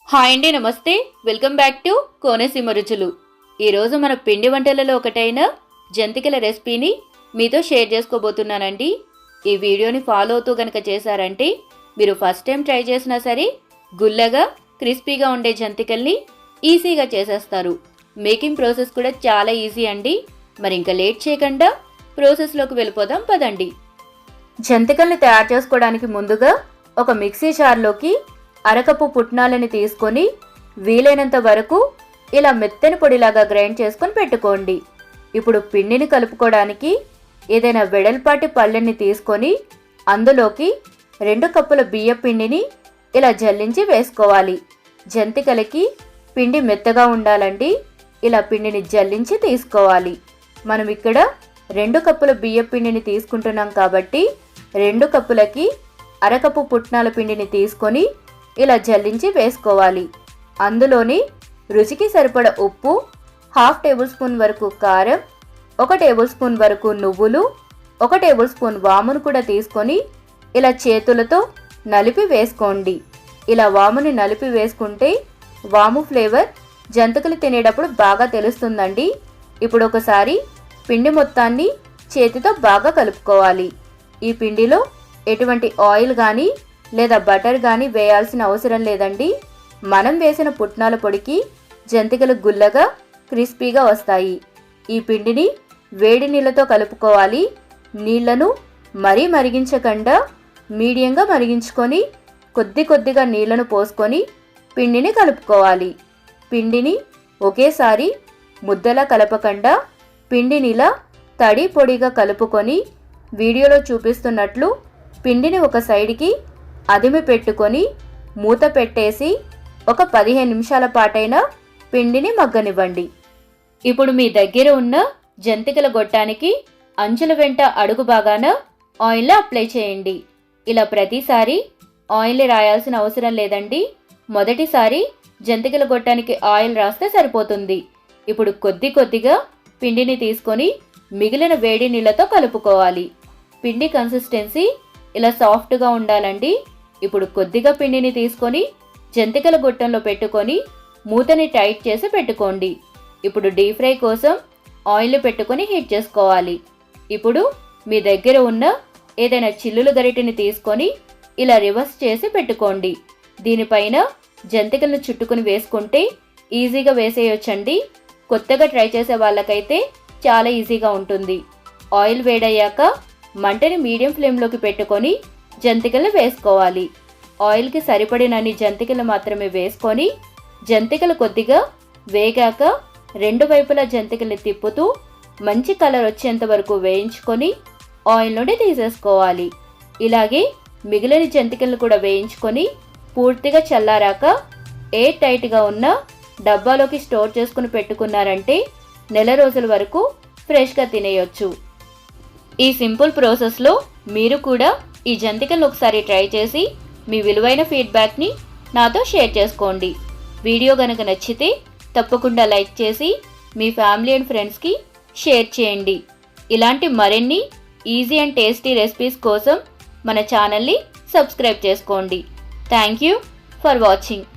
Hi అండి, నమస్తే. Welcome back to Konaseema రుచులు. ఈరోజు మన పిండి వంటలలో ఒకటైన జంతికల రెసిపీని మీతో షేర్ చేసుకోబోతున్నానండి. ఈ వీడియోని ఫాలో అవుతూ గనక చేశారంటే మీరు ఫస్ట్ టైం ట్రై చేసినా సరే గుల్లగా క్రిస్పీగా ఉండే జంతికల్ని ఈజీగా చేసేస్తారు. మేకింగ్ ప్రాసెస్ కూడా చాలా ఈజీ అండి. మరి ఇంకా లేట్ చేయకుండా ప్రాసెస్లోకి వెళ్ళిపోదాం పదండి. జంతికల్ని తయారు చేసుకోవడానికి ముందుగా ఒక మిక్సీ జార్లోకి అరకప్పు పుట్నాలని తీసుకొని వీలైనంత వరకు ఇలా మెత్తని పొడిలాగా గ్రైండ్ చేసుకొని పెట్టుకోండి. ఇప్పుడు పిండిని కలుపుకోవడానికి ఏదైనా వెడల్పాటి పళ్ళెని తీసుకొని అందులోకి 2 కప్పుల బియ్య పిండిని ఇలా జల్లించి వేసుకోవాలి. జంతికలకి పిండి మెత్తగా ఉండాలండి. ఇలా పిండిని జల్లించి తీసుకోవాలి. మనం ఇక్కడ 2 కప్పుల బియ్య పిండిని తీసుకుంటున్నాం కాబట్టి 2 కప్పులకి అరకప్పు పుట్నాల పిండిని తీసుకొని ఇలా జల్లించి వేసుకోవాలి. అందులోని రుచికి సరిపడ ఉప్పు, 1/2 టేబుల్ స్పూన్ వరకు కారం, 1 టేబుల్ స్పూన్ వరకు నువ్వులు, 1 టేబుల్ స్పూన్ వామును కూడా తీసుకొని ఇలా చేతులతో నలిపి వేసుకోండి. ఇలా వాముని నలిపి వేసుకుంటే వాము ఫ్లేవర్ జంతికలు తినేటప్పుడు బాగా తెలుస్తుందండి. ఇప్పుడు ఒకసారి పిండి మొత్తాన్ని చేతితో బాగా కలుపుకోవాలి. ఈ పిండిలో ఎటువంటి ఆయిల్ కానీ లేదా బటర్ కానీ వేయాల్సిన అవసరం లేదండి. మనం వేసిన పుట్నాల పొడికి జంతికలు గుల్లగా క్రిస్పీగా వస్తాయి. ఈ పిండిని వేడి నీళ్ళతో కలుపుకోవాలి. నీళ్లను మరీ మరిగించకుండా మీడియంగా మరిగించుకొని కొద్దిగా నీళ్లను పోసుకొని పిండిని కలుపుకోవాలి. పిండిని ఒకేసారి ముద్దలా కలపకుండా పిండినిలా తడి పొడిగా కలుపుకొని వీడియోలో చూపిస్తున్నట్లు పిండిని ఒక సైడ్కి అదిమి పెట్టుకొని మూత పెట్టేసి ఒక 15 నిమిషాల పాటైనా పిండిని మగ్గనివ్వండి. ఇప్పుడు మీ దగ్గర ఉన్న జంతికల గొట్టానికి అంచుల వెంట అడుగు భాగాన ఆయిల్ అప్లై చేయండి. ఇలా ప్రతిసారి ఆయిల్ రాయాల్సిన అవసరం లేదండి. మొదటిసారి జంతికల గొట్టానికి ఆయిల్ రాస్తే సరిపోతుంది. ఇప్పుడు కొద్దిగా పిండిని తీసుకొని మిగిలిన వేడి నీళ్ళతో కలుపుకోవాలి. పిండి కన్సిస్టెన్సీ ఇలా సాఫ్ట్గా ఉండాలండి. ఇప్పుడు కొద్దిగా పిండిని తీసుకొని జంతికల గొట్టంలో పెట్టుకొని మూతని టైట్ చేసి పెట్టుకోండి. ఇప్పుడు డీప్ ఫ్రై కోసం ఆయిల్ పెట్టుకొని హీట్ చేసుకోవాలి. ఇప్పుడు మీ దగ్గర ఉన్న ఏదైనా చిల్లుల గరిటెని తీసుకొని ఇలా రివర్స్ చేసి పెట్టుకోండి. దీనిపైన జంతికలను చుట్టుకుని వేసుకుంటే ఈజీగా వేసేయొచ్చండి. కొత్తగా ట్రై చేసే వాళ్ళకైతే చాలా ఈజీగా ఉంటుంది. ఆయిల్ వేడయ్యాక మంటని మీడియం ఫ్లేమ్లోకి పెట్టుకొని జంతికలు వేసుకోవాలి. ఆయిల్కి సరిపడినన్ని జంతికలు మాత్రమే వేసుకొని జంతికలు కొద్దిగా వేగాక 2 వైపులా జంతికల్ని తిప్పుతూ మంచి కలర్ వచ్చేంత వరకు వేయించుకొని ఆయిల్ నుండి తీసేసుకోవాలి. ఇలాగే మిగిలిన జంతికలను కూడా వేయించుకొని పూర్తిగా చల్లారాక ఎయిర్ టైట్గా ఉన్న డబ్బాలోకి స్టోర్ చేసుకుని పెట్టుకున్నారంటే నెల రోజుల వరకు ఫ్రెష్గా తినేయొచ్చు. ఈ సింపుల్ ప్రాసెస్లో మీరు కూడా ఈ జంతికలను ఒకసారి ట్రై చేసి మీ విలువైన ఫీడ్బ్యాక్ని నాతో షేర్ చేసుకోండి. వీడియో కనుక నచ్చితే తప్పకుండా లైక్ చేసి మీ ఫ్యామిలీ అండ్ ఫ్రెండ్స్కి షేర్ చేయండి. ఇలాంటి మరిన్ని ఈజీ అండ్ టేస్టీ రెసిపీస్ కోసం మన ఛానల్ని సబ్స్క్రైబ్ చేసుకోండి. Thank you for watching.